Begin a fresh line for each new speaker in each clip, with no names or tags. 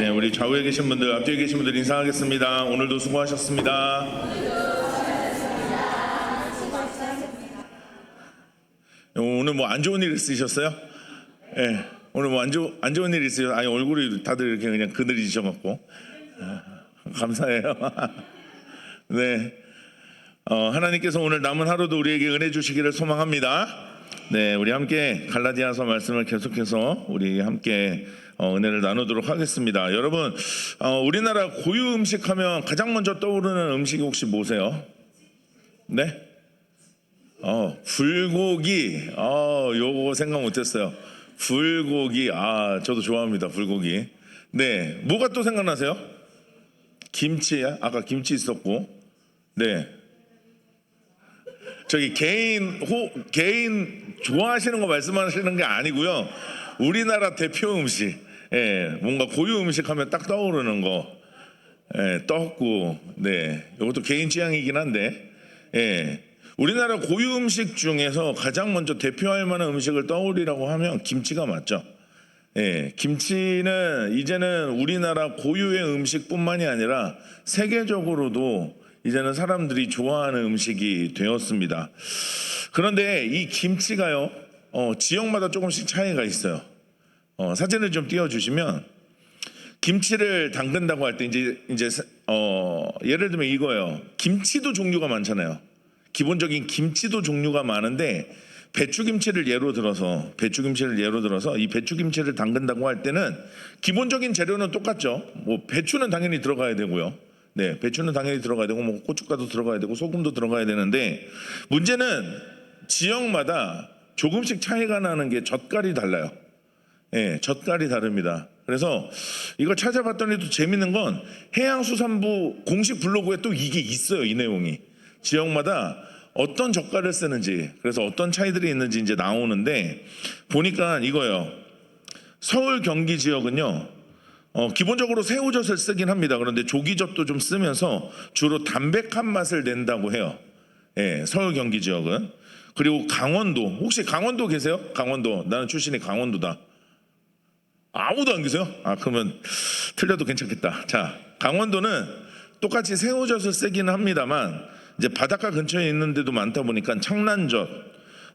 네, 우리 좌우에 계신 분들, 앞뒤에 계신 분들 인사하겠습니다. 오늘도 수고하셨습니다. 오늘 뭐 안 좋은 일 있으셨어요? 네, 오늘 뭐 안 좋은 일 있으셨어요? 아니, 얼굴이 다들 이렇게 그냥 그늘이셔갖고 감사해요. 네, 하나님께서 오늘 남은 하루도 우리에게 은혜 주시기를 소망합니다. 네, 우리 함께 갈라디아서 말씀을 계속해서 우리 함께 은혜를 나누도록 하겠습니다. 여러분, 우리나라 고유 음식하면 가장 먼저 떠오르는 음식이 혹시 뭐세요? 네? 불고기. 요거 생각 못했어요. 불고기. 저도 좋아합니다. 불고기. 네, 뭐가 또 생각나세요? 김치. 아까 김치 있었고. 네. 저기 개인 좋아하시는 거 말씀하시는 게 아니고요. 우리나라 대표 음식, 뭔가 고유 음식 하면 딱 떠오르는 거, 떡국, 네, 이것도 개인 취향이긴 한데, 우리나라 고유 음식 중에서 가장 먼저 대표할 만한 음식을 떠올리라고 하면 김치가 맞죠. 김치는 이제는 우리나라 고유의 음식뿐만이 아니라 세계적으로도 이제는 사람들이 좋아하는 음식이 되었습니다. 그런데 이 김치가요, 지역마다 조금씩 차이가 있어요. 사진을 좀 띄워주시면, 김치를 담근다고 할 때 이제 예를 들면 이거예요. 김치도 종류가 많잖아요. 기본적인 김치도 종류가 많은데 배추김치를 예로 들어서 이 배추김치를 담근다고 할 때는 기본적인 재료는 똑같죠. 뭐 배추는 당연히 들어가야 되고요. 네, 배추는 당연히 들어가야 되고 뭐 고춧가루 들어가야 되고 소금도 들어가야 되는데, 문제는 지역마다 조금씩 차이가 나는 게 젓갈이 달라요. 젓갈이 다릅니다. 그래서 이걸 찾아봤더니 또 재밌는 건 해양수산부 공식 블로그에 또 이게 있어요. 이 내용이 지역마다 어떤 젓갈을 쓰는지, 그래서 어떤 차이들이 있는지 이제 나오는데, 보니까 이거예요. 서울 경기 지역은요, 기본적으로 새우젓을 쓰긴 합니다. 그런데 조기젓도 좀 쓰면서 주로 담백한 맛을 낸다고 해요. 서울 경기 지역은. 그리고 강원도, 혹시 강원도 계세요? 강원도. 나는 출신이 강원도다. 아무도 안 계세요? 그러면 틀려도 괜찮겠다. 자, 강원도는 똑같이 새우젓을 쓰기는 합니다만, 이제 바닷가 근처에 있는 데도 많다 보니까 창란젓,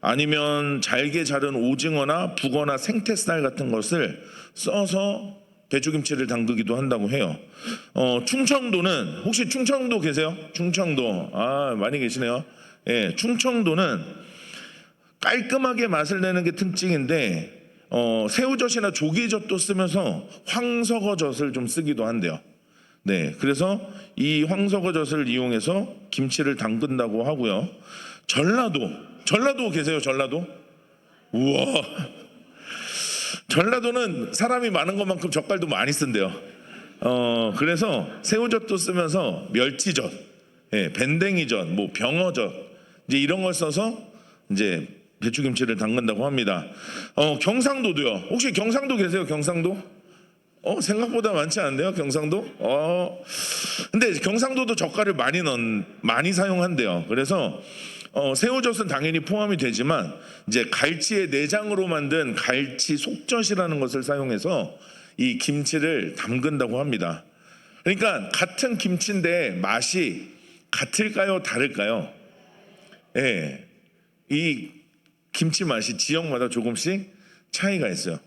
아니면 잘게 자른 오징어나 북어나 생태살 같은 것을 써서 배추김치를 담그기도 한다고 해요. 충청도는, 혹시 충청도 계세요? 충청도. 많이 계시네요. 충청도는 깔끔하게 맛을 내는 게 특징인데, 새우젓이나 조기젓도 쓰면서 황석어젓을 좀 쓰기도 한대요. 네, 그래서 이 황석어젓을 이용해서 김치를 담근다고 하고요. 전라도 계세요? 전라도? 우와. 전라도는 사람이 많은 것만큼 젓갈도 많이 쓴대요. 그래서 새우젓도 쓰면서 멸치젓, 밴댕이젓, 뭐 병어젓, 이제 이런 걸 써서 이제 배추김치를 담근다고 합니다. 경상도도요. 혹시 경상도 계세요? 경상도? 생각보다 많지 않은데요, 경상도? 근데 경상도도 젓갈을 많이 사용한대요. 그래서 새우젓은 당연히 포함이 되지만 이제 갈치의 내장으로 만든 갈치 속젓이라는 것을 사용해서 이 김치를 담근다고 합니다. 그러니까 같은 김치인데 맛이 같을까요, 다를까요? 이 김치 맛이 지역마다 조금씩 차이가 있어요.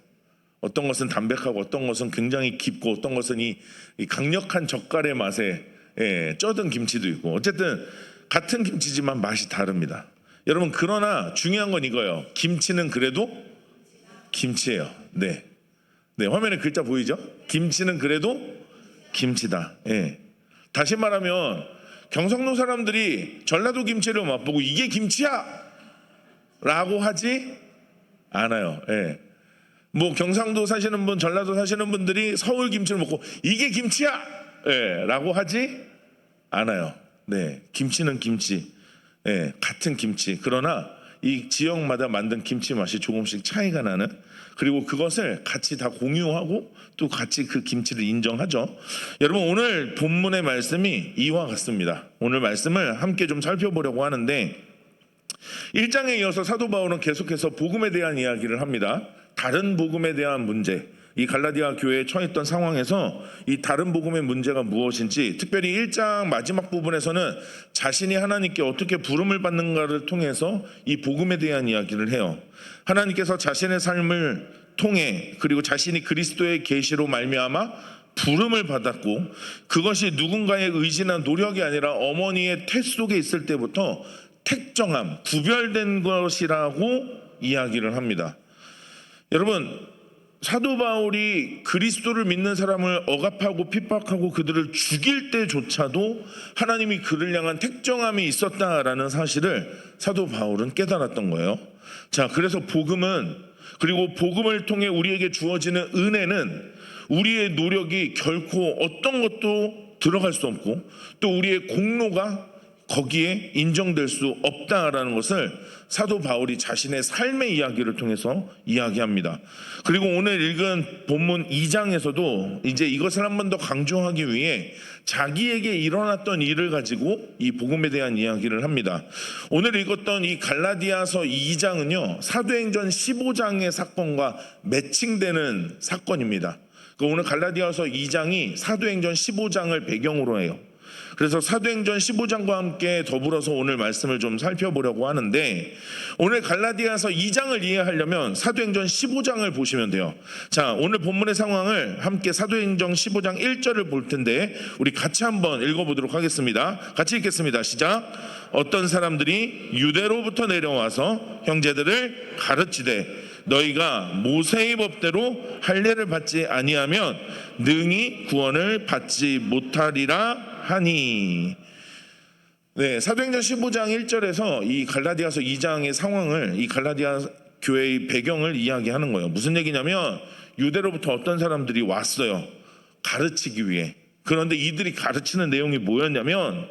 어떤 것은 담백하고 어떤 것은 굉장히 깊고 어떤 것은 이 강력한 젓갈의 맛에 쪄든 김치도 있고, 어쨌든 같은 김치지만 맛이 다릅니다. 여러분, 그러나 중요한 건 이거예요. 김치는 그래도 김치예요. 네, 화면에 글자 보이죠? 김치는 그래도 김치다. 다시 말하면 경상도 사람들이 전라도 김치를 맛보고 이게 김치야! 라고 하지 않아요. 뭐 경상도 사시는 분, 전라도 사시는 분들이 서울 김치를 먹고 이게 김치야! 라고 하지 않아요. 네, 김치는 김치, 같은 김치. 그러나 이 지역마다 만든 김치 맛이 조금씩 차이가 나는, 그리고 그것을 같이 다 공유하고 또 같이 그 김치를 인정하죠. 여러분, 오늘 본문의 말씀이 이와 같습니다. 오늘 말씀을 함께 좀 살펴보려고 하는데, 1장에 이어서 사도 바울은 계속해서 복음에 대한 이야기를 합니다. 다른 복음에 대한 문제, 이 갈라디아 교회에 처했던 상황에서 이 다른 복음의 문제가 무엇인지, 특별히 1장 마지막 부분에서는 자신이 하나님께 어떻게 부름을 받는가를 통해서 이 복음에 대한 이야기를 해요. 하나님께서 자신의 삶을 통해, 그리고 자신이 그리스도의 계시로 말미암아 부름을 받았고, 그것이 누군가의 의지나 노력이 아니라 어머니의 태 속에 있을 때부터 택정함, 구별된 것이라고 이야기를 합니다. 여러분, 사도 바울이 그리스도를 믿는 사람을 억압하고 핍박하고 그들을 죽일 때조차도 하나님이 그를 향한 택정함이 있었다라는 사실을 사도 바울은 깨달았던 거예요. 자, 그래서 복음은, 그리고 복음을 통해 우리에게 주어지는 은혜는 우리의 노력이 결코 어떤 것도 들어갈 수 없고, 또 우리의 공로가 거기에 인정될 수 없다라는 것을 사도 바울이 자신의 삶의 이야기를 통해서 이야기합니다. 그리고 오늘 읽은 본문 2장에서도 이제 이것을 한 번 더 강조하기 위해 자기에게 일어났던 일을 가지고 이 복음에 대한 이야기를 합니다. 오늘 읽었던 이 갈라디아서 2장은요, 사도행전 15장의 사건과 매칭되는 사건입니다. 오늘 갈라디아서 2장이 사도행전 15장을 배경으로 해요. 그래서 사도행전 15장과 함께 더불어서 오늘 말씀을 좀 살펴보려고 하는데, 오늘 갈라디아서 2장을 이해하려면 사도행전 15장을 보시면 돼요. 자, 오늘 본문의 상황을 함께 사도행전 15장 1절을 볼 텐데 우리 같이 한번 읽어보도록 하겠습니다. 같이 읽겠습니다. 시작. 어떤 사람들이 유대로부터 내려와서 형제들을 가르치되 너희가 모세의 법대로 할례를 받지 아니하면 능히 구원을 받지 못하리라 하니. 네, 사도행전 15장 1절에서 이 갈라디아서 2장의 상황을, 이 갈라디아 교회의 배경을 이야기하는 거예요. 무슨 얘기냐면 유대로부터 어떤 사람들이 왔어요, 가르치기 위해. 그런데 이들이 가르치는 내용이 뭐였냐면,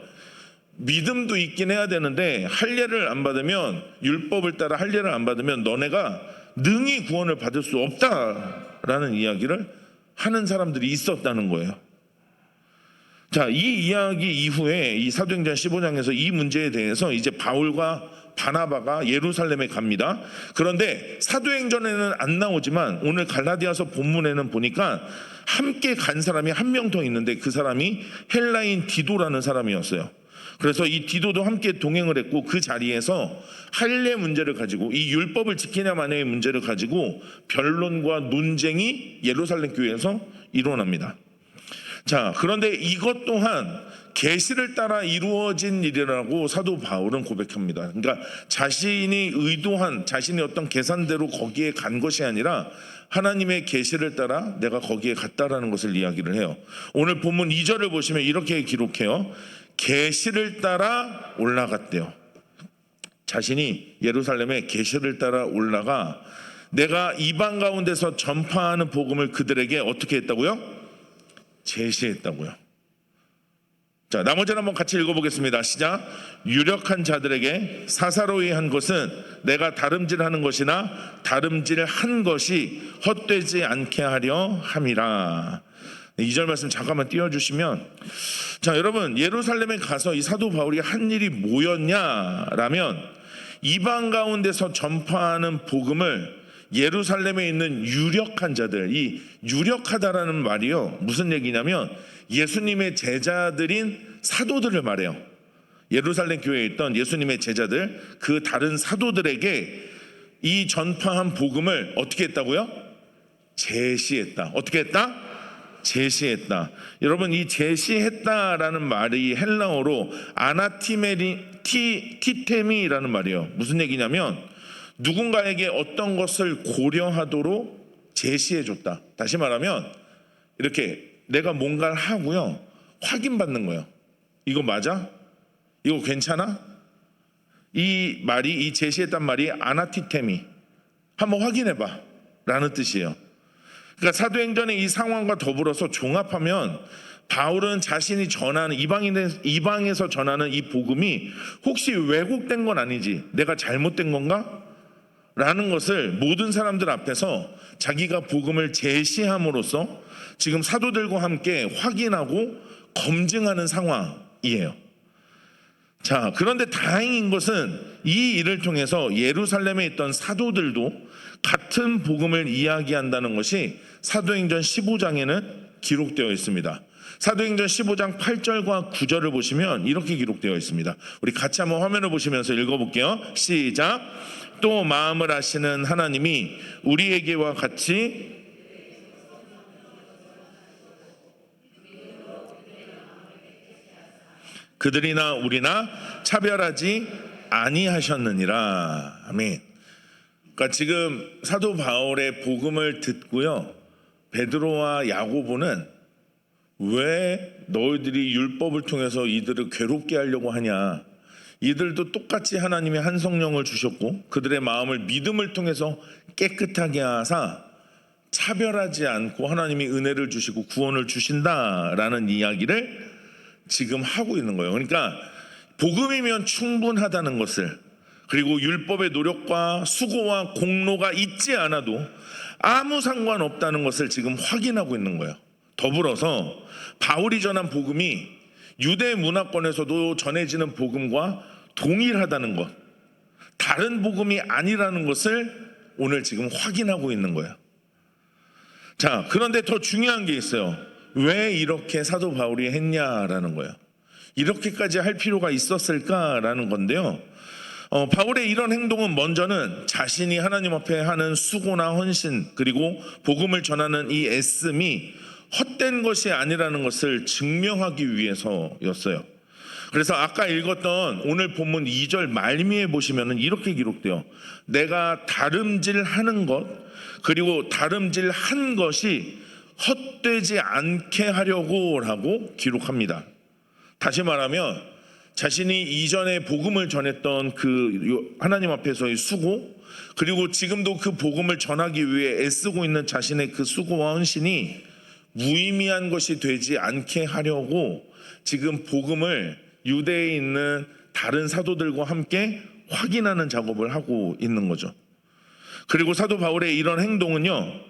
믿음도 있긴 해야 되는데 할례를 안 받으면, 율법을 따라 할례를 안 받으면 너네가 능히 구원을 받을 수 없다라는 이야기를 하는 사람들이 있었다는 거예요. 자, 이 이야기 이후에 이 사도행전 15장에서 이 문제에 대해서 이제 바울과 바나바가 예루살렘에 갑니다. 그런데 사도행전에는 안 나오지만 오늘 갈라디아서 본문에는 보니까 함께 간 사람이 한 명 더 있는데, 그 사람이 헬라인 디도라는 사람이었어요. 그래서 이 디도도 함께 동행을 했고, 그 자리에서 할례 문제를 가지고, 이 율법을 지키냐 마냐의 문제를 가지고 변론과 논쟁이 예루살렘 교회에서 일어납니다. 자, 그런데 이것 또한 계시를 따라 이루어진 일이라고 사도 바울은 고백합니다. 그러니까 자신이 의도한, 자신의 어떤 계산대로 거기에 간 것이 아니라 하나님의 계시를 따라 내가 거기에 갔다라는 것을 이야기를 해요. 오늘 본문 2절을 보시면 이렇게 기록해요. 계시를 따라 올라갔대요. 자신이 예루살렘에 계시를 따라 올라가 내가 이방 가운데서 전파하는 복음을 그들에게 어떻게 했다고요? 제시했다고요. 자, 나머지는 한번 같이 읽어보겠습니다. 시작. 유력한 자들에게 사사로이 한 것은 내가 다름질하는 것이나 다름질한 것이 헛되지 않게 하려 함이라. 2절 말씀 잠깐만 띄워주시면, 자, 여러분, 예루살렘에 가서 이 사도 바울이 한 일이 뭐였냐라면, 이방 가운데서 전파하는 복음을 예루살렘에 있는 유력한 자들, 이 유력하다라는 말이요, 무슨 얘기냐면 예수님의 제자들인 사도들을 말해요. 예루살렘 교회에 있던 예수님의 제자들, 그 다른 사도들에게 이 전파한 복음을 어떻게 했다고요? 제시했다. 어떻게 했다? 제시했다. 여러분, 이 제시했다라는 말이 헬라어로 티테미라는 말이에요. 무슨 얘기냐면 누군가에게 어떤 것을 고려하도록 제시해줬다. 다시 말하면 이렇게 내가 뭔가를 하고요, 확인받는 거예요. 이거 맞아? 이거 괜찮아? 이 말이, 이 제시했단 말이 아나티테미, 한번 확인해봐 라는 뜻이에요. 그러니까 사도행전의 이 상황과 더불어서 종합하면 바울은 자신이 전하는, 이방에서 전하는 이 복음이 혹시 왜곡된 건 아니지, 내가 잘못된 건가? 라는 것을 모든 사람들 앞에서 자기가 복음을 제시함으로써 지금 사도들과 함께 확인하고 검증하는 상황이에요. 자, 그런데 다행인 것은 이 일을 통해서 예루살렘에 있던 사도들도 같은 복음을 이야기한다는 것이 사도행전 15장에는 기록되어 있습니다. 사도행전 15장 8절과 9절을 보시면 이렇게 기록되어 있습니다. 우리 같이 한번 화면을 보시면서 읽어볼게요. 시작. 또 마음을 아시는 하나님이 우리에게와 같이 그들이나 우리나 차별하지 아니하셨느니라. 아멘. 그러니까 지금 사도 바울의 복음을 듣고요, 베드로와 야고보는 왜 너희들이 율법을 통해서 이들을 괴롭게 하려고 하냐, 이들도 똑같이 하나님이 한 성령을 주셨고 그들의 마음을 믿음을 통해서 깨끗하게 하사 차별하지 않고 하나님이 은혜를 주시고 구원을 주신다라는 이야기를 지금 하고 있는 거예요. 그러니까 복음이면 충분하다는 것을, 그리고 율법의 노력과 수고와 공로가 있지 않아도 아무 상관없다는 것을 지금 확인하고 있는 거예요. 더불어서 바울이 전한 복음이 유대 문화권에서도 전해지는 복음과 동일하다는 것, 다른 복음이 아니라는 것을 오늘 지금 확인하고 있는 거예요. 자, 그런데 더 중요한 게 있어요. 왜 이렇게 사도 바울이 했냐라는 거예요. 이렇게까지 할 필요가 있었을까라는 건데요. 바울의 이런 행동은 먼저는 자신이 하나님 앞에 하는 수고나 헌신, 그리고 복음을 전하는 이 애씀이 헛된 것이 아니라는 것을 증명하기 위해서였어요. 그래서 아까 읽었던 오늘 본문 2절 말미에 보시면 이렇게 기록돼요. 내가 다름질하는 것, 그리고 다름질한 것이 헛되지 않게 하려고 라고 기록합니다. 다시 말하면 자신이 이전에 복음을 전했던 그 하나님 앞에서의 수고, 그리고 지금도 그 복음을 전하기 위해 애쓰고 있는 자신의 그 수고와 헌신이 무의미한 것이 되지 않게 하려고 지금 복음을 유대에 있는 다른 사도들과 함께 확인하는 작업을 하고 있는 거죠. 그리고 사도 바울의 이런 행동은요,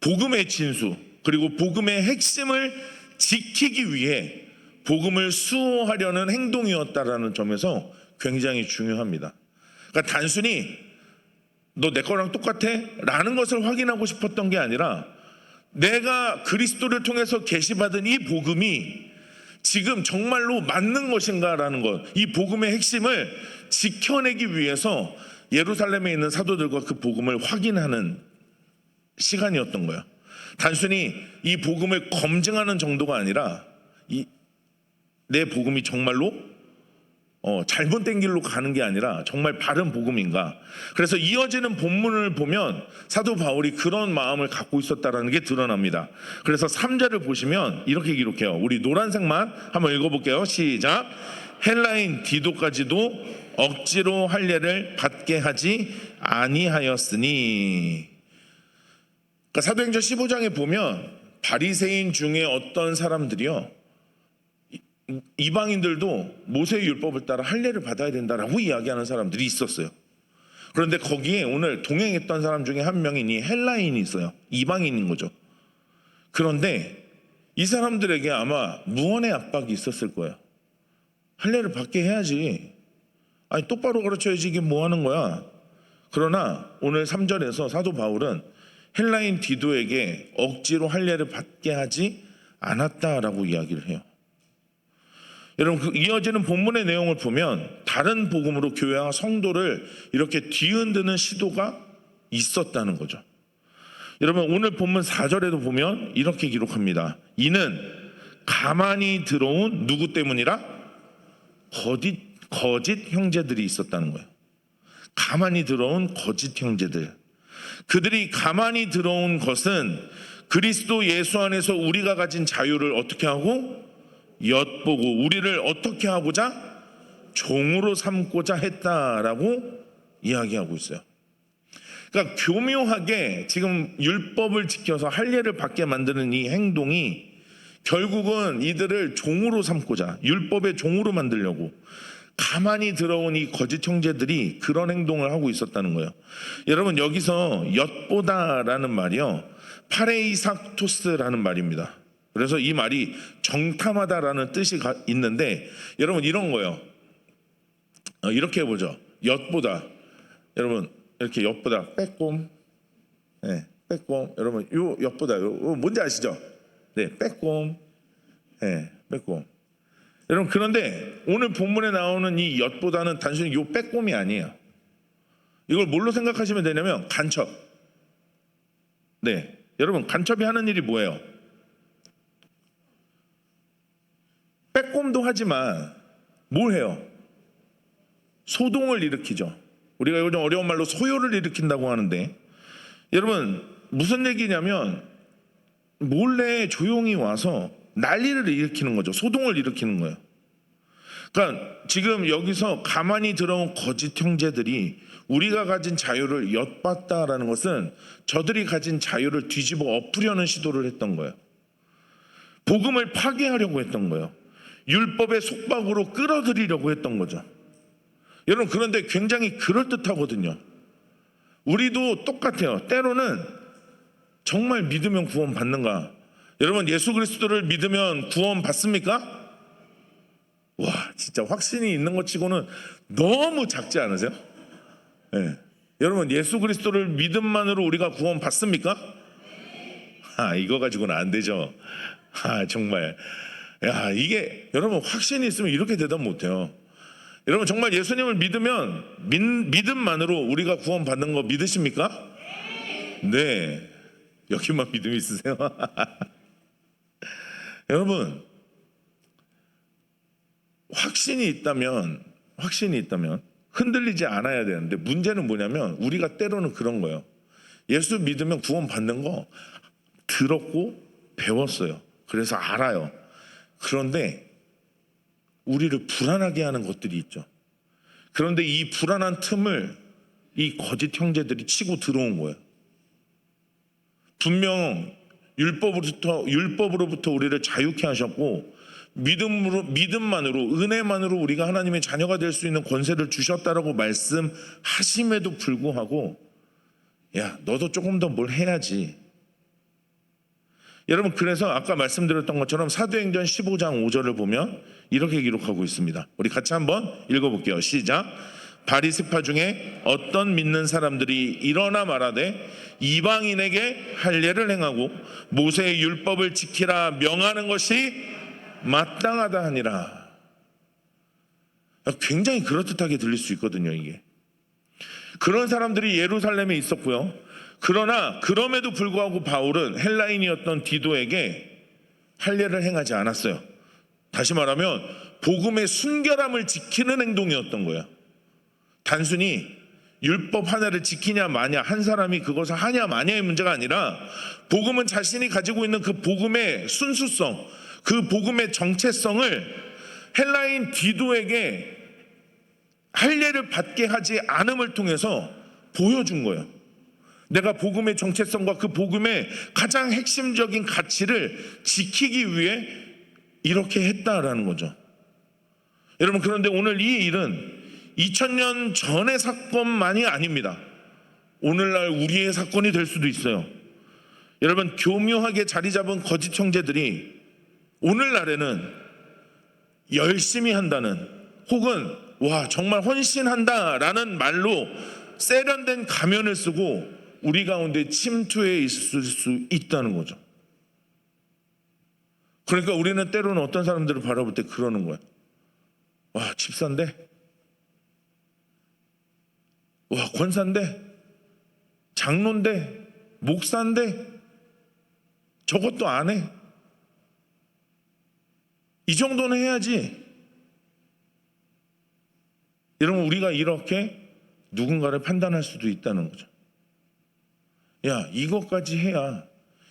복음의 진수, 그리고 복음의 핵심을 지키기 위해 복음을 수호하려는 행동이었다라는 점에서 굉장히 중요합니다. 그러니까 단순히 너 내 거랑 똑같아? 라는 것을 확인하고 싶었던 게 아니라 내가 그리스도를 통해서 계시받은 이 복음이 지금 정말로 맞는 것인가 라는 것, 이 복음의 핵심을 지켜내기 위해서 예루살렘에 있는 사도들과 그 복음을 확인하는 시간이었던 거예요. 단순히 이 복음을 검증하는 정도가 아니라 내 복음이 정말로 잘못된 길로 가는 게 아니라 정말 바른 복음인가. 그래서 이어지는 본문을 보면 사도 바울이 그런 마음을 갖고 있었다는 게 드러납니다. 그래서 3절을 보시면 이렇게 기록해요. 우리 노란색만 한번 읽어볼게요. 시작. 헬라인 디도까지도 억지로 할례를 받게 하지 아니하였으니. 그러니까 사도행전 15장에 보면 바리새인 중에 어떤 사람들이요, 이방인들도 모세의 율법을 따라 할례를 받아야 된다라고 이야기하는 사람들이 있었어요. 그런데 거기에 오늘 동행했던 사람 중에 한 명이 이 헬라인이 있어요. 이방인인 거죠. 그런데 이 사람들에게 아마 무언의 압박이 있었을 거예요. 할례를 받게 해야지. 아니 똑바로 가르쳐야지, 이게 뭐 하는 거야. 그러나 오늘 3절에서 사도 바울은 헬라인 디도에게 억지로 할례를 받게 하지 않았다라고 이야기를 해요. 여러분, 이어지는 본문의 내용을 보면 다른 복음으로 교회와 성도를 이렇게 뒤흔드는 시도가 있었다는 거죠. 여러분, 오늘 본문 4절에도 보면 이렇게 기록합니다. 이는 가만히 들어온 누구 때문이라? 거짓 형제들이 있었다는 거예요. 가만히 들어온 거짓 형제들. 그들이 가만히 들어온 것은 그리스도 예수 안에서 우리가 가진 자유를 어떻게 하고 엿보고 우리를 어떻게 하고자 종으로 삼고자 했다라고 이야기하고 있어요. 그러니까 교묘하게 지금 율법을 지켜서 할례를 받게 만드는 이 행동이 결국은 이들을 종으로 삼고자, 율법의 종으로 만들려고 가만히 들어온 이 거짓 형제들이 그런 행동을 하고 있었다는 거예요. 여러분, 여기서 엿보다라는 말이요, 파레이삭토스라는 말입니다. 그래서 이 말이 정탐하다라는 뜻이 있는데, 여러분 이런 거예요. 이렇게 해보죠. 엿보다. 여러분 이렇게 엿보다 빼꼼, 네, 빼꼼. 여러분 요 엿보다 요 뭔지 아시죠? 네, 빼꼼. 네, 빼꼼. 여러분 그런데 오늘 본문에 나오는 이 엿보다는 단순히 요 빼꼼이 아니에요. 이걸 뭘로 생각하시면 되냐면 간첩. 네, 여러분 간첩이 하는 일이 뭐예요? 빼꼼도 하지만 뭘 해요? 소동을 일으키죠. 우리가 요즘 어려운 말로 소요를 일으킨다고 하는데, 여러분 무슨 얘기냐면 몰래 조용히 와서 난리를 일으키는 거죠. 소동을 일으키는 거예요. 그러니까 지금 여기서 가만히 들어온 거짓 형제들이 우리가 가진 자유를 엿봤다라는 것은 저들이 가진 자유를 뒤집어 엎으려는 시도를 했던 거예요. 복음을 파괴하려고 했던 거예요. 율법의 속박으로 끌어들이려고 했던 거죠. 여러분 그런데 굉장히 그럴듯하거든요. 우리도 똑같아요. 때로는 정말 믿으면 구원 받는가? 여러분 예수 그리스도를 믿으면 구원 받습니까? 와, 진짜 확신이 있는 것 치고는 너무 작지 않으세요? 네. 여러분 예수 그리스도를 믿음만으로 우리가 구원 받습니까? 이거 가지고는 안 되죠. 정말 야, 이게 여러분 확신이 있으면 이렇게 대답 못해요. 여러분 정말 예수님을 믿으면 믿음만으로 우리가 구원 받는 거 믿으십니까? 네. 여기만 믿음이 있으세요? 여러분 확신이 있다면 흔들리지 않아야 되는데, 문제는 뭐냐면 우리가 때로는 그런 거예요. 예수 믿으면 구원 받는 거 들었고 배웠어요. 그래서 알아요. 그런데 우리를 불안하게 하는 것들이 있죠. 그런데 이 불안한 틈을 이 거짓 형제들이 치고 들어온 거예요. 분명 율법으로부터 우리를 자유케 하셨고 믿음만으로 은혜만으로 우리가 하나님의 자녀가 될 수 있는 권세를 주셨다라고 말씀하심에도 불구하고 야, 너도 조금 더 뭘 해야지. 여러분 그래서 아까 말씀드렸던 것처럼 사도행전 15장 5절을 보면 이렇게 기록하고 있습니다. 우리 같이 한번 읽어볼게요. 시작. 바리새파 중에 어떤 믿는 사람들이 일어나 말하되 이방인에게 할례를 행하고 모세의 율법을 지키라 명하는 것이 마땅하다 하니라. 굉장히 그럴듯하게 들릴 수 있거든요. 이게 그런 사람들이 예루살렘에 있었고요. 그러나 그럼에도 불구하고 바울은 헬라인이었던 디도에게 할례를 행하지 않았어요. 다시 말하면 복음의 순결함을 지키는 행동이었던 거예요. 단순히 율법 하나를 지키냐 마냐, 한 사람이 그것을 하냐 마냐의 문제가 아니라 복음은 자신이 가지고 있는 그 복음의 순수성, 그 복음의 정체성을 헬라인 디도에게 할례를 받게 하지 않음을 통해서 보여준 거예요. 내가 복음의 정체성과 그 복음의 가장 핵심적인 가치를 지키기 위해 이렇게 했다라는 거죠. 여러분 그런데 오늘 이 일은 2000년 전의 사건만이 아닙니다. 오늘날 우리의 사건이 될 수도 있어요. 여러분 교묘하게 자리 잡은 거짓 형제들이 오늘날에는 열심히 한다는, 혹은 와 정말 헌신한다라는 말로 세련된 가면을 쓰고 우리 가운데 침투해 있을 수 있다는 거죠. 그러니까 우리는 때로는 어떤 사람들을 바라볼 때 그러는 거야. 와 집사인데, 와 권사인데, 장로인데, 목사인데 저것도 안 해. 이 정도는 해야지. 여러분 우리가 이렇게 누군가를 판단할 수도 있다는 거죠. 야 이것까지 해야,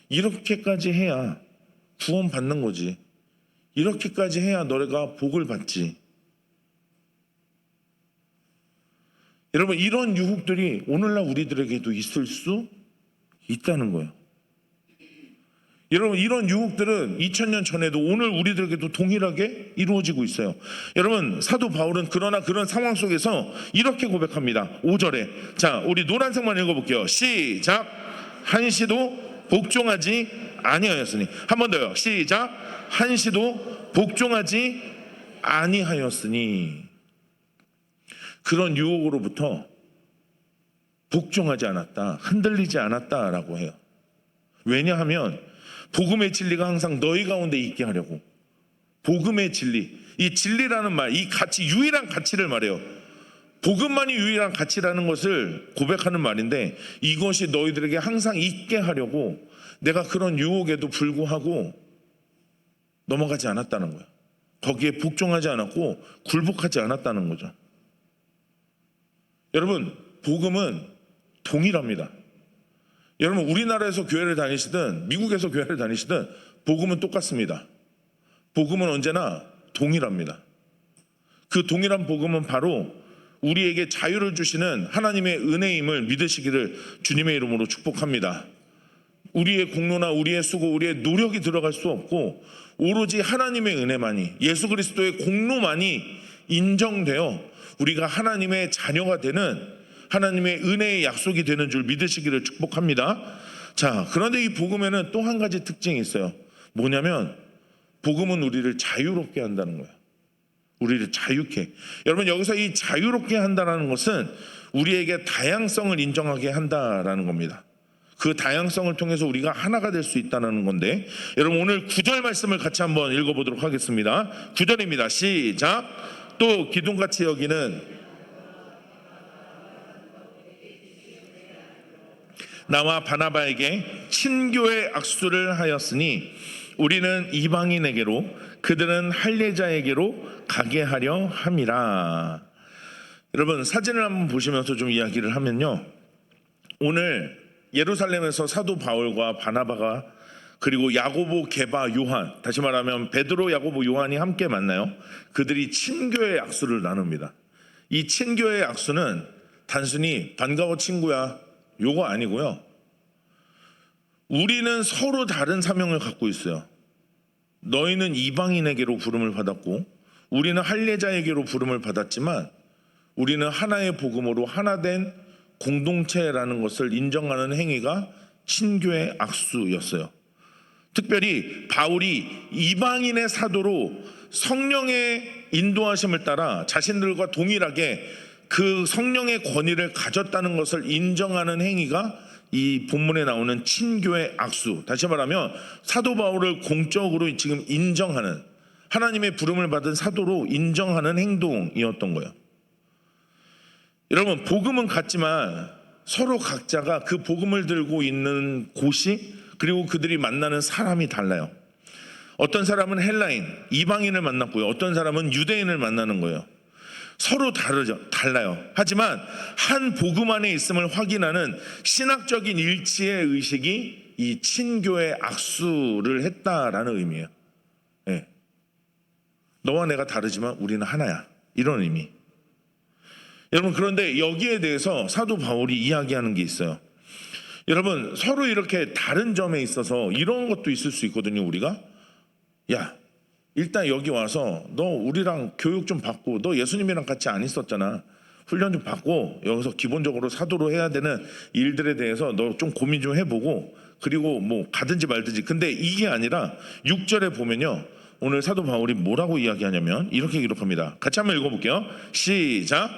이렇게까지 해야 구원 받는 거지. 이렇게까지 해야 너가 복을 받지. 여러분 이런 유혹들이 오늘날 우리들에게도 있을 수 있다는 거예요. 여러분 이런 유혹들은 2000년 전에도 오늘 우리들에게도 동일하게 이루어지고 있어요. 여러분 사도 바울은 그러나 그런 상황 속에서 이렇게 고백합니다. 5절에 자 우리 노란색만 읽어볼게요. 시작. 한시도 복종하지 아니하였으니. 한 번 더요. 시작. 한시도 복종하지 아니하였으니. 그런 유혹으로부터 복종하지 않았다, 흔들리지 않았다라고 해요. 왜냐하면 복음의 진리가 항상 너희 가운데 있게 하려고. 복음의 진리, 이 진리라는 말, 이 가치, 유일한 가치를 말해요. 복음만이 유일한 가치라는 것을 고백하는 말인데, 이것이 너희들에게 항상 있게 하려고 내가 그런 유혹에도 불구하고 넘어가지 않았다는 거예요. 거기에 복종하지 않았고 굴복하지 않았다는 거죠. 여러분, 복음은 동일합니다. 여러분, 우리나라에서 교회를 다니시든 미국에서 교회를 다니시든 복음은 똑같습니다. 복음은 언제나 동일합니다. 그 동일한 복음은 바로 우리에게 자유를 주시는 하나님의 은혜임을 믿으시기를 주님의 이름으로 축복합니다. 우리의 공로나 우리의 수고, 우리의 노력이 들어갈 수 없고 오로지 하나님의 은혜만이, 예수 그리스도의 공로만이 인정되어 우리가 하나님의 자녀가 되는, 하나님의 은혜의 약속이 되는 줄 믿으시기를 축복합니다. 자, 그런데 이 복음에는 또 한 가지 특징이 있어요. 뭐냐면 복음은 우리를 자유롭게 한다는 거예요. 우리를 자유케. 여러분, 여기서 이 자유롭게 한다는 것은 우리에게 다양성을 인정하게 한다라는 겁니다. 그 다양성을 통해서 우리가 하나가 될 수 있다는 건데, 여러분 오늘 9절 말씀을 같이 한번 읽어보도록 하겠습니다. 9절입니다. 시작. 또 기둥같이 여기는 나와 바나바에게 친교의 악수를 하였으니 우리는 이방인에게로 그들은 할례자에게로 가게 하려 함이라. 여러분, 사진을 한번 보시면서 좀 이야기를 하면요, 오늘 예루살렘에서 사도 바울과 바나바가, 그리고 야고보, 게바, 요한, 다시 말하면 베드로, 야고보, 요한이 함께 만나요. 그들이 친교의 악수를 나눕니다. 이 친교의 악수는 단순히 반가워 친구야 요거 아니고요, 우리는 서로 다른 사명을 갖고 있어요. 너희는 이방인에게로 부름을 받았고 우리는 할례자에게로 부름을 받았지만 우리는 하나의 복음으로 하나 된 공동체라는 것을 인정하는 행위가 친교의 악수였어요. 특별히 바울이 이방인의 사도로 성령의 인도하심을 따라 자신들과 동일하게 그 성령의 권위를 가졌다는 것을 인정하는 행위가 이 본문에 나오는 친교의 악수, 다시 말하면 사도 바울을 공적으로 지금 인정하는, 하나님의 부름을 받은 사도로 인정하는 행동이었던 거예요. 여러분, 복음은 같지만 서로 각자가 그 복음을 들고 있는 곳이, 그리고 그들이 만나는 사람이 달라요. 어떤 사람은 헬라인, 이방인을 만났고요, 어떤 사람은 유대인을 만나는 거예요. 서로 달라요. 하지만 한 복음 안에 있음을 확인하는 신학적인 일치의 의식이 이 친교의 악수를 했다라는 의미예요. 네. 너와 내가 다르지만 우리는 하나야, 이런 의미. 여러분, 그런데 여기에 대해서 사도 바울이 이야기하는 게 있어요. 여러분, 서로 이렇게 다른 점에 있어서 이런 것도 있을 수 있거든요. 우리가, 야, 일단 여기 와서 너 우리랑 교육 좀 받고, 너 예수님이랑 같이 안 있었잖아, 훈련 좀 받고 여기서 기본적으로 사도로 해야 되는 일들에 대해서 너 좀 고민 좀 해보고, 그리고 뭐 가든지 말든지. 근데 이게 아니라 6절에 보면요, 오늘 사도 바울이 뭐라고 이야기하냐면 이렇게 기록합니다. 같이 한번 읽어볼게요. 시작.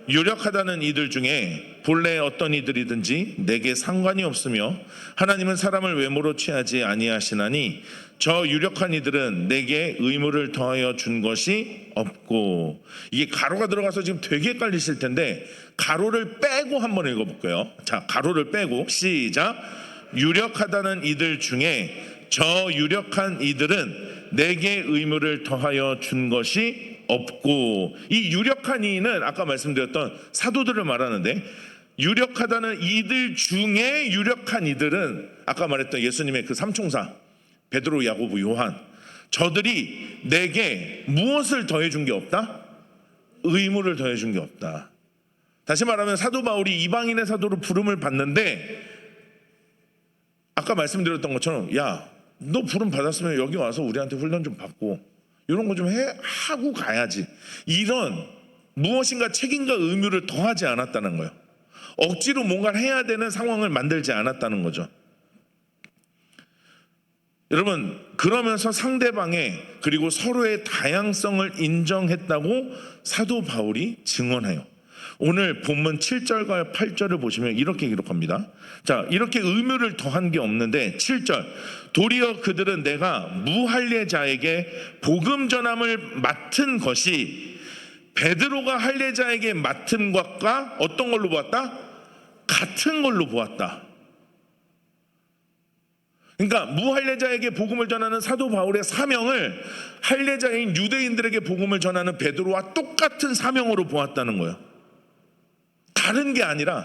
유력하다는 이들 중에 본래 어떤 이들이든지 내게 상관이 없으며 하나님은 사람을 외모로 취하지 아니하시나니 저 유력한 이들은 내게 의무를 더하여 준 것이 없고. 이게 가로가 들어가서 지금 되게 헷갈리실 텐데 가로를 빼고 한번 읽어볼게요. 자, 가로를 빼고 시작. 유력하다는 이들 중에 저 유력한 이들은 내게 의무를 더하여 준 것이 없고. 이 유력한 이는 아까 말씀드렸던 사도들을 말하는데, 유력하다는 이들 중에 유력한 이들은 아까 말했던 예수님의 그 삼총사 베드로, 야고보, 요한, 저들이 내게 무엇을 더해준 게 없다? 의무를 더해준 게 없다. 다시 말하면 사도 바울이 이방인의 사도로 부름을 받는데, 아까 말씀드렸던 것처럼 야, 너 부름 받았으면 여기 와서 우리한테 훈련 좀 받고 이런 거 좀 하고 가야지, 이런 무엇인가 책임과 의무를 더하지 않았다는 거예요. 억지로 뭔가를 해야 되는 상황을 만들지 않았다는 거죠. 여러분, 그러면서 상대방의, 그리고 서로의 다양성을 인정했다고 사도 바울이 증언해요. 오늘 본문 7절과 8절을 보시면 이렇게 기록합니다. 자, 이렇게 의무를 더한 게 없는데 7절, 도리어 그들은 내가 무할례자에게 복음 전함을 맡은 것이 베드로가 할례자에게 맡은 것과 어떤 걸로 보았다? 같은 걸로 보았다. 그러니까 무할례자에게 복음을 전하는 사도 바울의 사명을 할례자인 유대인들에게 복음을 전하는 베드로와 똑같은 사명으로 보았다는 거예요. 다른 게 아니라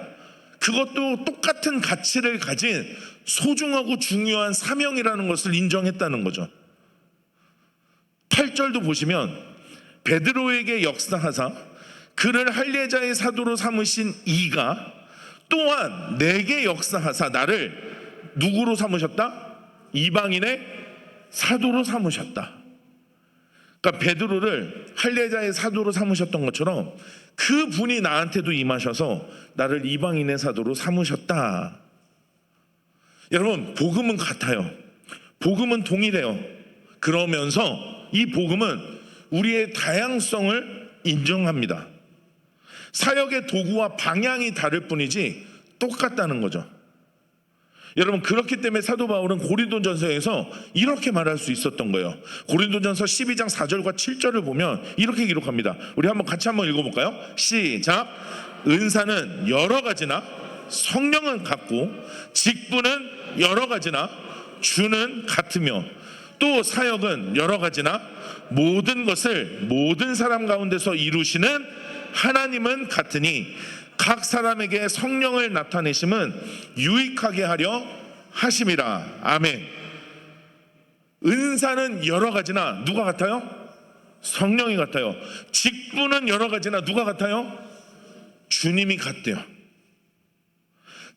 그것도 똑같은 가치를 가진 소중하고 중요한 사명이라는 것을 인정했다는 거죠. 8절도 보시면 베드로에게 역사하사 그를 할례자의 사도로 삼으신 이가 또한 내게 역사하사 나를 누구로 삼으셨다? 이방인의 사도로 삼으셨다. 그러니까 베드로를 할례자의 사도로 삼으셨던 것처럼 그 분이 나한테도 임하셔서 나를 이방인의 사도로 삼으셨다. 여러분, 복음은 같아요. 복음은 동일해요. 그러면서 이 복음은 우리의 다양성을 인정합니다. 사역의 도구와 방향이 다를 뿐이지 똑같다는 거죠. 여러분, 그렇기 때문에 사도 바울은 고린도전서에서 이렇게 말할 수 있었던 거예요. 고린도전서 12장 4절과 7절을 보면 이렇게 기록합니다. 우리 같이 한번 읽어볼까요? 시작. 은사는 여러 가지나 성령은 같고 직분은 여러 가지나 주는 같으며 또 사역은 여러 가지나 모든 것을 모든 사람 가운데서 이루시는 하나님은 같으니 각 사람에게 성령을 나타내심은 유익하게 하려 하심이라. 아멘. 은사는 여러 가지나 누가 같아요? 성령이 같아요. 직분은 여러 가지나 누가 같아요? 주님이 같대요.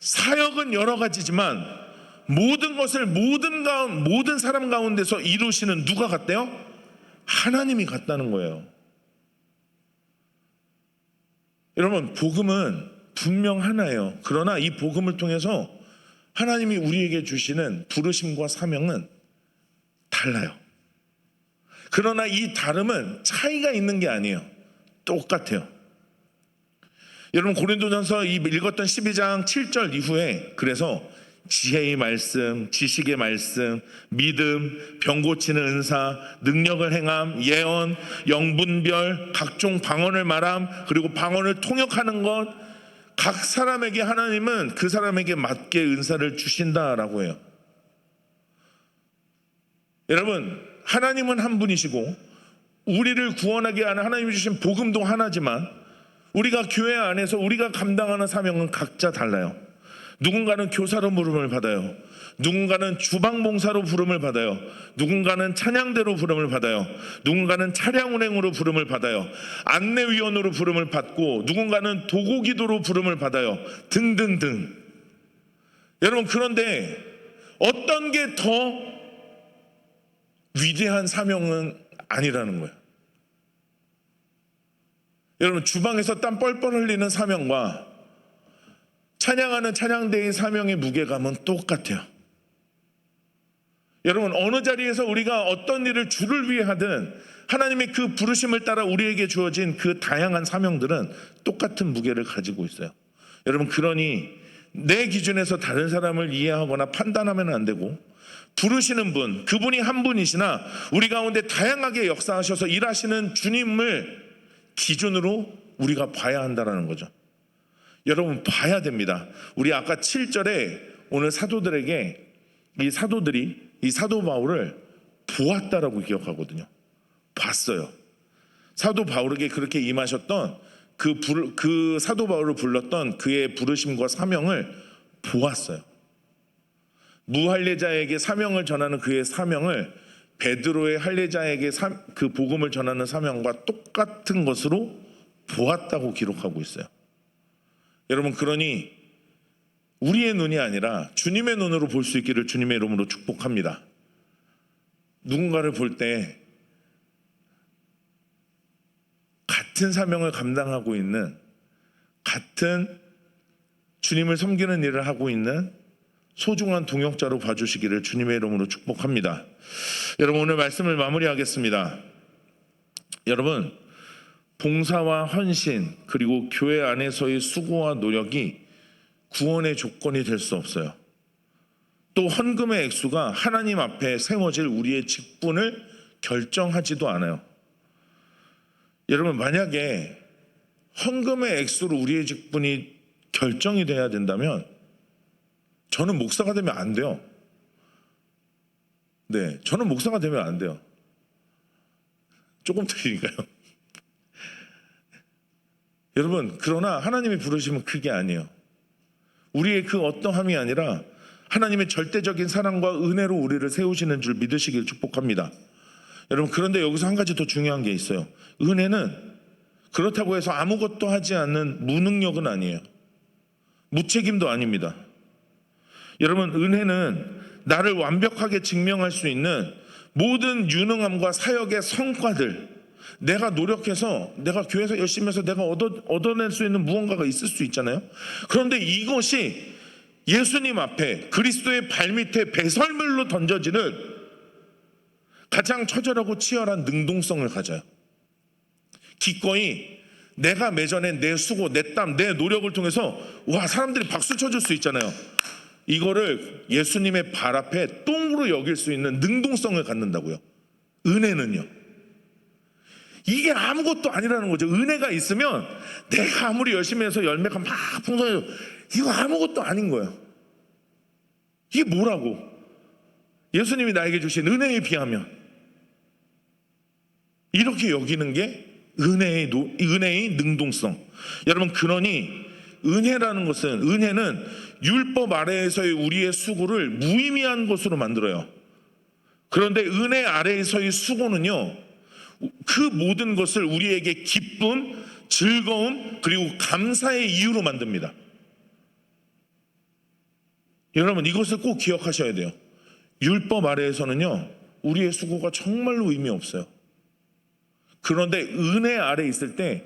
사역은 여러 가지지만 모든 것을 모든 사람 가운데서 이루시는 누가 같대요? 하나님이 같다는 거예요. 여러분, 복음은 분명 하나예요. 그러나 이 복음을 통해서 하나님이 우리에게 주시는 부르심과 사명은 달라요. 그러나 이 다름은 차이가 있는 게 아니에요. 똑같아요. 여러분, 고린도전서 읽었던 12장 7절 이후에 그래서 지혜의 말씀, 지식의 말씀, 믿음, 병 고치는 은사, 능력을 행함, 예언, 영분별, 각종 방언을 말함, 그리고 방언을 통역하는 것, 각 사람에게 하나님은 그 사람에게 맞게 은사를 주신다라고 해요. 여러분, 하나님은 한 분이시고 우리를 구원하게 하는 하나님이 주신 복음도 하나지만 우리가 교회 안에서 우리가 감당하는 사명은 각자 달라요. 누군가는 교사로 부름을 받아요. 누군가는 주방봉사로 부름을 받아요. 누군가는 찬양대로 부름을 받아요. 누군가는 차량 운행으로 부름을 받아요. 안내위원으로 부름을 받고 누군가는 도고기도로 부름을 받아요. 등등등. 여러분, 그런데 어떤 게 더 위대한 사명은 아니라는 거예요. 여러분, 주방에서 땀 뻘뻘 흘리는 사명과 찬양하는 찬양대의 사명의 무게감은 똑같아요. 여러분, 어느 자리에서 우리가 어떤 일을 주를 위해 하든 하나님의 그 부르심을 따라 우리에게 주어진 그 다양한 사명들은 똑같은 무게를 가지고 있어요. 여러분, 그러니 내 기준에서 다른 사람을 이해하거나 판단하면 안 되고 부르시는 분, 그분이 한 분이시나 우리 가운데 다양하게 역사하셔서 일하시는 주님을 기준으로 우리가 봐야 한다는 거죠. 여러분, 봐야 됩니다. 우리 아까 7절에 오늘 사도들에게 이 사도들이 이 사도 바울을 보았다라고 기억하거든요. 봤어요. 사도 바울에게 그렇게 임하셨던 그 사도 바울을 불렀던 그의 부르심과 사명을 보았어요. 무할례자에게 사명을 전하는 그의 사명을 베드로의 할례자에게 그 복음을 전하는 사명과 똑같은 것으로 보았다고 기록하고 있어요. 여러분, 그러니 우리의 눈이 아니라 주님의 눈으로 볼 수 있기를 주님의 이름으로 축복합니다. 누군가를 볼 때 같은 사명을 감당하고 있는, 같은 주님을 섬기는 일을 하고 있는 소중한 동역자로 봐주시기를 주님의 이름으로 축복합니다. 여러분, 오늘 말씀을 마무리하겠습니다. 여러분, 봉사와 헌신 그리고 교회 안에서의 수고와 노력이 구원의 조건이 될 수 없어요. 또 헌금의 액수가 하나님 앞에 세워질 우리의 직분을 결정하지도 않아요. 여러분, 만약에 헌금의 액수로 우리의 직분이 결정이 돼야 된다면 저는 목사가 되면 안 돼요. 네, 저는 목사가 되면 안 돼요. 조금 틀리니까요. 여러분, 그러나 하나님이 부르시면 그게 아니에요. 우리의 그 어떠함이 아니라 하나님의 절대적인 사랑과 은혜로 우리를 세우시는 줄 믿으시길 축복합니다. 여러분, 그런데 여기서 한 가지 더 중요한 게 있어요. 은혜는 그렇다고 해서 아무것도 하지 않는 무능력은 아니에요. 무책임도 아닙니다. 여러분, 은혜는 나를 완벽하게 증명할 수 있는 모든 유능함과 사역의 성과들, 내가 노력해서 내가 교회에서 열심히 해서 내가 얻어낼 수 있는 무언가가 있을 수 있잖아요. 그런데 이것이 예수님 앞에 그리스도의 발밑에 배설물로 던져지는 가장 처절하고 치열한 능동성을 가져요. 기꺼이 내가 맺어낸 내 수고, 내 땀, 내 노력을 통해서 와, 사람들이 박수 쳐줄 수 있잖아요. 이거를 예수님의 발 앞에 똥으로 여길 수 있는 능동성을 갖는다고요. 은혜는요. 이게 아무것도 아니라는 거죠. 은혜가 있으면 내가 아무리 열심히 해서 열매가 막 풍성해도 이거 아무것도 아닌 거예요. 이게 뭐라고? 예수님이 나에게 주신 은혜에 비하면 이렇게 여기는 게 은혜의 능동성. 여러분, 그러니 은혜는 율법 아래에서의 우리의 수고를 무의미한 것으로 만들어요. 그런데 은혜 아래에서의 수고는요, 그 모든 것을 우리에게 기쁨, 즐거움, 그리고 감사의 이유로 만듭니다. 여러분, 이것을 꼭 기억하셔야 돼요. 율법 아래에서는요, 우리의 수고가 정말로 의미 없어요. 그런데 은혜 아래 있을 때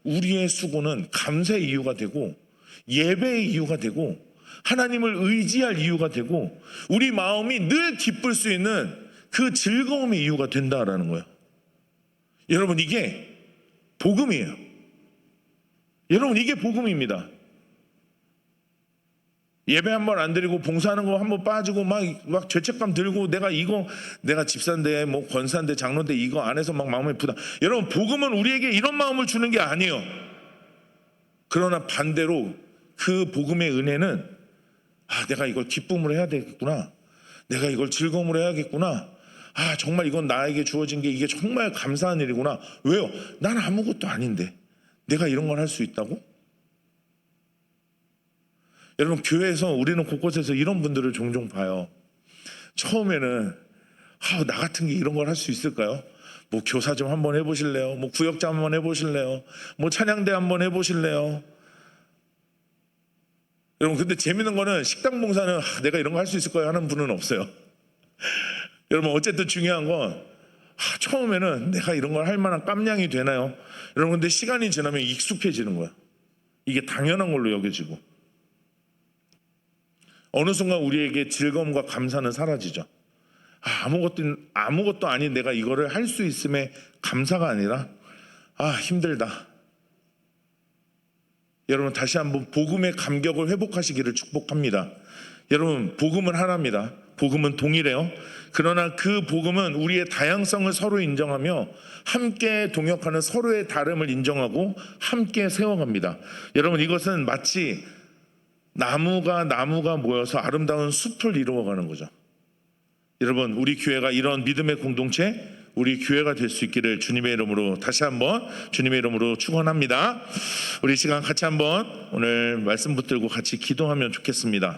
우리의 수고는 감사의 이유가 되고 예배의 이유가 되고 하나님을 의지할 이유가 되고 우리 마음이 늘 기쁠 수 있는 그 즐거움의 이유가 된다라는 거예요. 여러분, 이게 복음이에요. 여러분, 이게 복음입니다. 예배 한번 안 드리고 봉사하는 거 한번 빠지고 막 죄책감 들고 내가 집사인데 뭐 권사인데 장로인데 이거 안 해서 막 마음이 아프다. 여러분, 복음은 우리에게 이런 마음을 주는 게 아니에요. 그러나 반대로 그 복음의 은혜는 내가 이걸 기쁨으로 해야 되겠구나. 내가 이걸 즐거움으로 해야겠구나. 정말 이건 나에게 주어진 게 이게 정말 감사한 일이구나. 왜요? 난 아무것도 아닌데 내가 이런 걸 할 수 있다고? 여러분, 교회에서 우리는 곳곳에서 이런 분들을 종종 봐요. 처음에는 나 같은 게 이런 걸 할 수 있을까요? 뭐 교사 좀 한번 해보실래요? 뭐 구역자 한번 해보실래요? 뭐 찬양대 한번 해보실래요? 여러분, 근데 재밌는 거는 식당 봉사는 내가 이런 거 할 수 있을까요? 하는 분은 없어요. 여러분, 어쨌든 중요한 건 처음에는 내가 이런 걸 할 만한 깜냥이 되나요? 여러분, 근데 시간이 지나면 익숙해지는 거야. 이게 당연한 걸로 여겨지고 어느 순간 우리에게 즐거움과 감사는 사라지죠. 아무것도 아닌 내가 이거를 할 수 있음에 감사가 아니라 힘들다. 여러분, 다시 한번 복음의 감격을 회복하시기를 축복합니다. 여러분, 복음은 하나입니다. 복음은 동일해요. 그러나 그 복음은 우리의 다양성을 서로 인정하며 함께 동역하는 서로의 다름을 인정하고 함께 세워갑니다. 여러분, 이것은 마치 나무가 모여서 아름다운 숲을 이루어가는 거죠. 여러분, 우리 교회가 이런 믿음의 공동체, 우리 교회가 될 수 있기를 주님의 이름으로 다시 한번 주님의 이름으로 축원합니다. 우리 시간 같이 한번 오늘 말씀 붙들고 같이 기도하면 좋겠습니다.